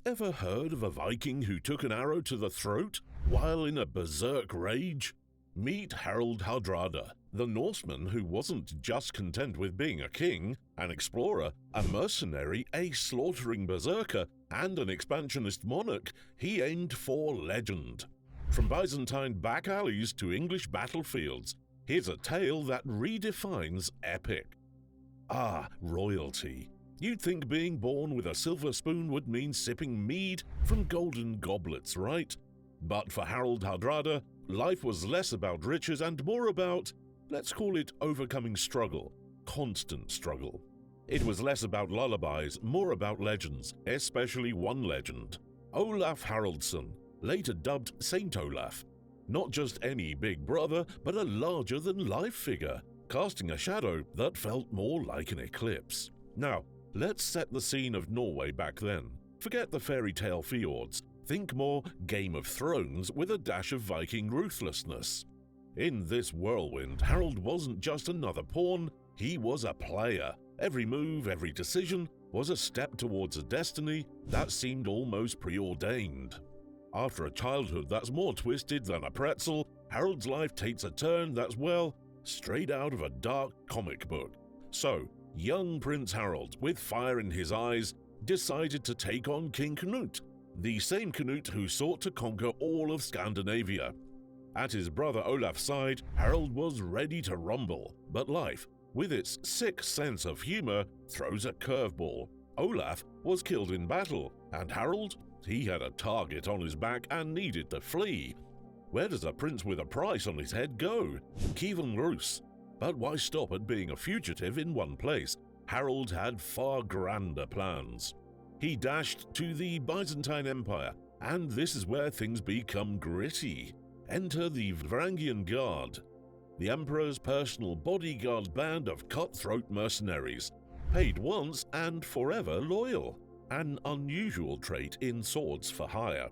Ever heard of a Viking who took an arrow to the throat while in a berserk rage? Meet Harald Hardrada, the Norseman who wasn't just content with being a king, an explorer, a mercenary, a slaughtering berserker, and an expansionist monarch. He aimed for legend. From Byzantine back alleys to English battlefields, here's a tale that redefines epic. Royalty. You'd think being born with a silver spoon would mean sipping mead from golden goblets, right? But for Harald Hardrada, life was less about riches and more about, let's call it overcoming struggle, constant struggle. It was less about lullabies, more about legends, especially one legend, Olaf Haraldsson, later dubbed Saint Olaf. Not just any big brother, but a larger-than-life figure, casting a shadow that felt more like an eclipse. Now, let's set the scene of Norway back then. Forget the fairy tale fjords. Think more Game of Thrones with a dash of Viking ruthlessness. In this whirlwind, Harald wasn't just another pawn, he was a player. Every move, every decision was a step towards a destiny that seemed almost preordained. After a childhood that's more twisted than a pretzel, Harald's life takes a turn that's, well, straight out of a dark comic book. So, young Prince Harald, with fire in his eyes, decided to take on King Canute, the same Canute who sought to conquer all of Scandinavia. At his brother Olaf's side, Harald was ready to rumble, but life, with its sick sense of humor, throws a curveball. Olaf was killed in battle, and Harald, he had a target on his back and needed to flee. Where does a prince with a price on his head go? Kievan Rus. But why stop at being a fugitive in one place? Harald had far grander plans. He dashed to the Byzantine Empire, and this is where things become gritty. Enter the Varangian Guard, the emperor's personal bodyguard band of cutthroat mercenaries, paid once and forever loyal, an unusual trait in swords for hire.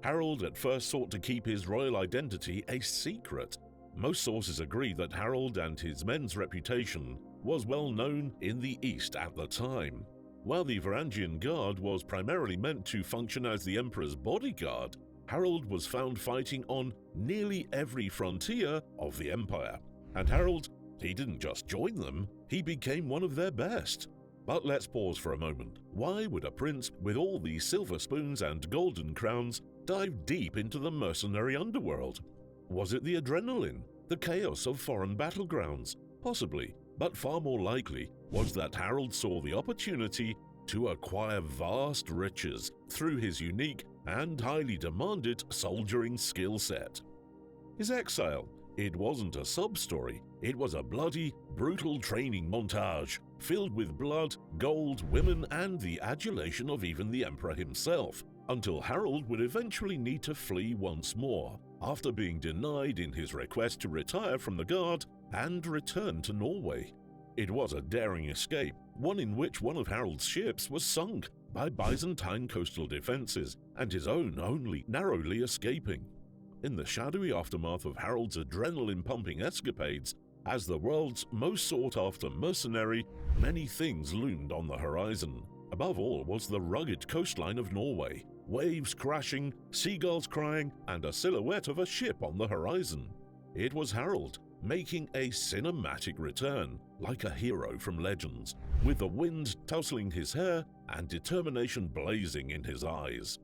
Harald at first sought to keep his royal identity a secret. Most sources agree that Harald and his men's reputation was well known in the East at the time. While the Varangian Guard was primarily meant to function as the emperor's bodyguard, Harald was found fighting on nearly every frontier of the empire. And Harald, he didn't just join them, he became one of their best. But let's pause for a moment. Why would a prince with all these silver spoons and golden crowns dive deep into the mercenary underworld? Was it the adrenaline, the chaos of foreign battlegrounds? Possibly, but far more likely was that Harald saw the opportunity to acquire vast riches through his unique and highly demanded soldiering skill set. His exile, it wasn't a sub-story, it was a bloody, brutal training montage filled with blood, gold, women, and the adulation of even the emperor himself, until Harald would eventually need to flee once more, after being denied in his request to retire from the guard and return to Norway. It was a daring escape, one in which one of Harald's ships was sunk by Byzantine coastal defenses, and his own only narrowly escaping. In the shadowy aftermath of Harald's adrenaline-pumping escapades, as the world's most sought-after mercenary, many things loomed on the horizon. Above all was the rugged coastline of Norway, waves crashing, seagulls crying, and a silhouette of a ship on the horizon. It was Harald, making a cinematic return, like a hero from legends, with the wind tousling his hair and determination blazing in his eyes.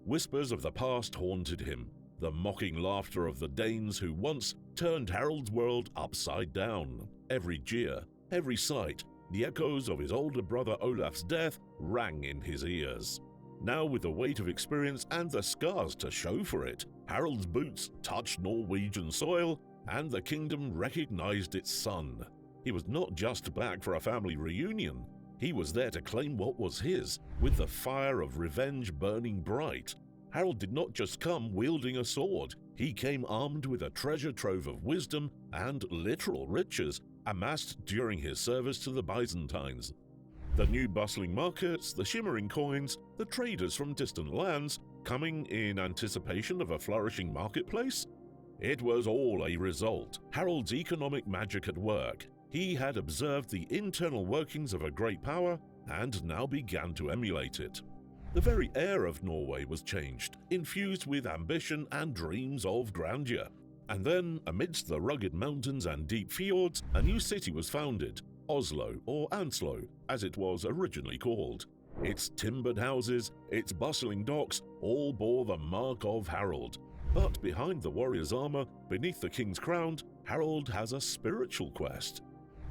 Whispers of the past haunted him, the mocking laughter of the Danes who once turned Harald's world upside down. Every jeer, every sight, the echoes of his older brother Olaf's death rang in his ears. Now, with the weight of experience and the scars to show for it, Harald's boots touched Norwegian soil, and the kingdom recognized its son. He was not just back for a family reunion. He was there to claim what was his, with the fire of revenge burning bright. Harald did not just come wielding a sword. He came armed with a treasure trove of wisdom and literal riches amassed during his service to the Byzantines. The new bustling markets, the shimmering coins, the traders from distant lands coming in anticipation of a flourishing marketplace? It was all a result. Harald's economic magic at work. He had observed the internal workings of a great power and now began to emulate it. The very air of Norway was changed, infused with ambition and dreams of grandeur. And then, amidst the rugged mountains and deep fjords, a new city was founded, Oslo, or Anslo, as it was originally called. Its timbered houses, its bustling docks, all bore the mark of Harald. But behind the warrior's armor, beneath the king's crown, Harald has a spiritual quest.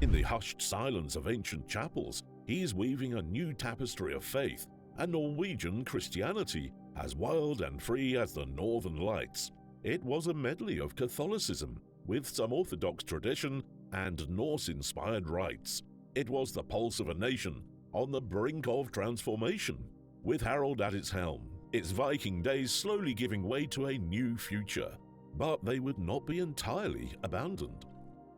In the hushed silence of ancient chapels, he's weaving a new tapestry of faith, a Norwegian Christianity, as wild and free as the Northern Lights. It was a medley of Catholicism, with some Orthodox tradition and Norse-inspired rites. It was the pulse of a nation, on the brink of transformation. With Harald at its helm, its Viking days slowly giving way to a new future. But they would not be entirely abandoned.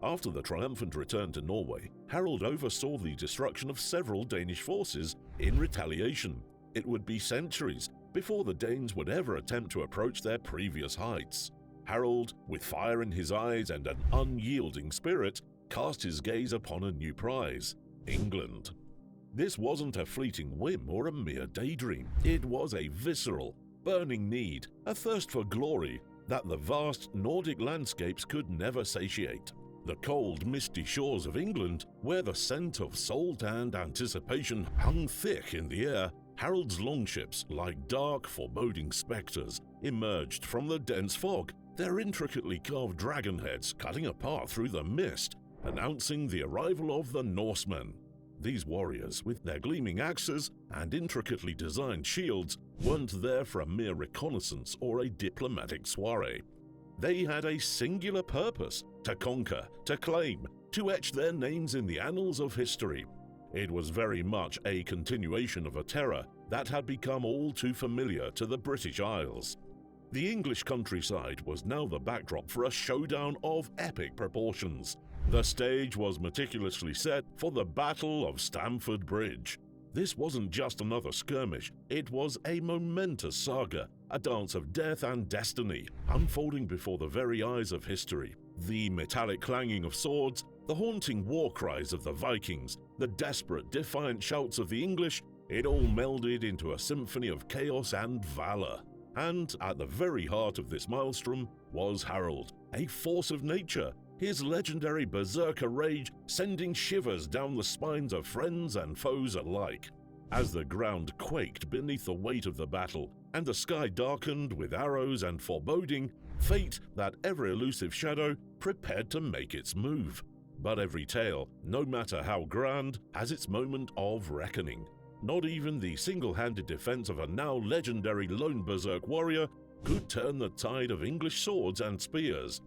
After the triumphant return to Norway, Harald oversaw the destruction of several Danish forces in retaliation. It would be centuries before the Danes would ever attempt to approach their previous heights. Harald, with fire in his eyes and an unyielding spirit, cast his gaze upon a new prize, England. This wasn't a fleeting whim or a mere daydream. It was a visceral, burning need, a thirst for glory that the vast Nordic landscapes could never satiate. The cold, misty shores of England, where the scent of salt and anticipation hung thick in the air, Harald's longships, like dark, foreboding spectres, emerged from the dense fog, their intricately carved dragon heads cutting a path through the mist, announcing the arrival of the Norsemen. These warriors, with their gleaming axes and intricately designed shields, weren't there for a mere reconnaissance or a diplomatic soiree. They had a singular purpose: to conquer, to claim, to etch their names in the annals of history. It was very much a continuation of a terror that had become all too familiar to the British Isles. The English countryside was now the backdrop for a showdown of epic proportions. The stage was meticulously set for the Battle of Stamford Bridge. This wasn't just another skirmish, it was a momentous saga, a dance of death and destiny, unfolding before the very eyes of history. The metallic clanging of swords, the haunting war cries of the Vikings, the desperate, defiant shouts of the English, it all melded into a symphony of chaos and valor. And at the very heart of this maelstrom was Harald, a force of nature, his legendary berserker rage sending shivers down the spines of friends and foes alike. As the ground quaked beneath the weight of the battle, and the sky darkened with arrows and foreboding, fate, that ever-elusive shadow, prepared to make its move. But every tale, no matter how grand, has its moment of reckoning. Not even the single-handed defense of a now legendary lone berserk warrior could turn the tide of English swords and spears.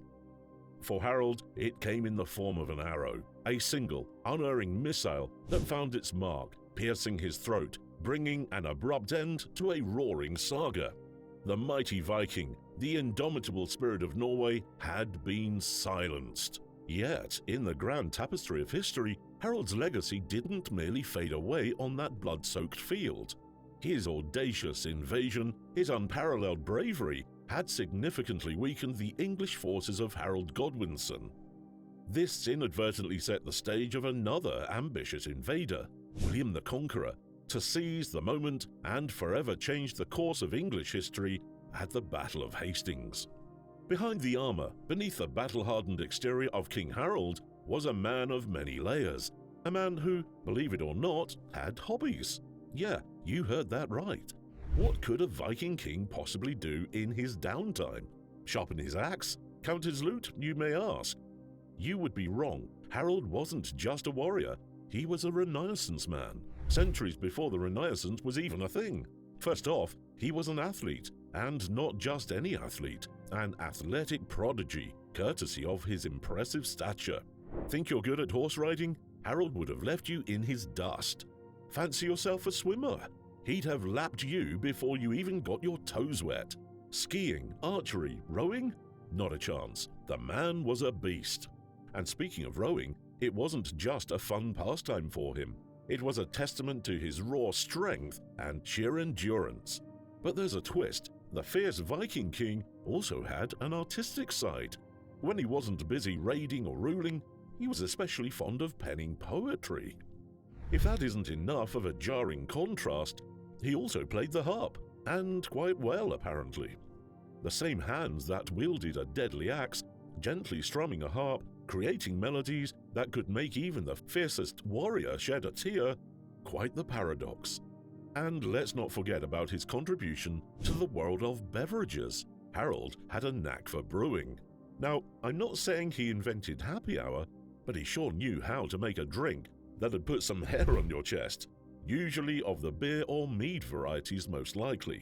For Harald, it came in the form of an arrow, a single, unerring missile that found its mark, piercing his throat, bringing an abrupt end to a roaring saga. The mighty Viking, the indomitable spirit of Norway, had been silenced. Yet, in the grand tapestry of history, Harald's legacy didn't merely fade away on that blood-soaked field. His audacious invasion, his unparalleled bravery, had significantly weakened the English forces of Harold Godwinson. This inadvertently set the stage of another ambitious invader, William the Conqueror, to seize the moment and forever change the course of English history at the Battle of Hastings. Behind the armor, beneath the battle-hardened exterior of King Harold, was a man of many layers, a man who, believe it or not, had hobbies. Yeah, you heard that right. What could a Viking king possibly do in his downtime? Sharpen his axe? Count his loot, you may ask. You would be wrong. Harold wasn't just a warrior, he was a Renaissance man, centuries before the Renaissance was even a thing. First off, he was an athlete, and not just any athlete, an athletic prodigy, courtesy of his impressive stature. Think you're good at horse riding? Harold would have left you in his dust. Fancy yourself a swimmer? He'd have lapped you before you even got your toes wet. Skiing, archery, rowing? Not a chance. The man was a beast. And speaking of rowing, it wasn't just a fun pastime for him. It was a testament to his raw strength and sheer endurance. But there's a twist. The fierce Viking king also had an artistic side. When he wasn't busy raiding or ruling, he was especially fond of penning poetry. If that isn't enough of a jarring contrast, He also played the harp, and quite well apparently. The same hands that wielded a deadly axe, gently strumming a harp, creating melodies that could make even the fiercest warrior shed a tear. Quite the paradox. And let's not forget about his contribution to the world of beverages. Harald had a knack for brewing. Now, I'm not saying he invented happy hour, but he sure knew how to make a drink that'd put some hair on your chest, usually of the beer or mead varieties most likely.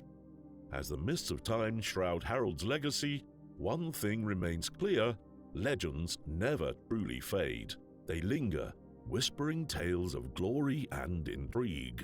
As the mists of time shroud Harald's legacy, one thing remains clear: legends never truly fade. They linger, whispering tales of glory and intrigue.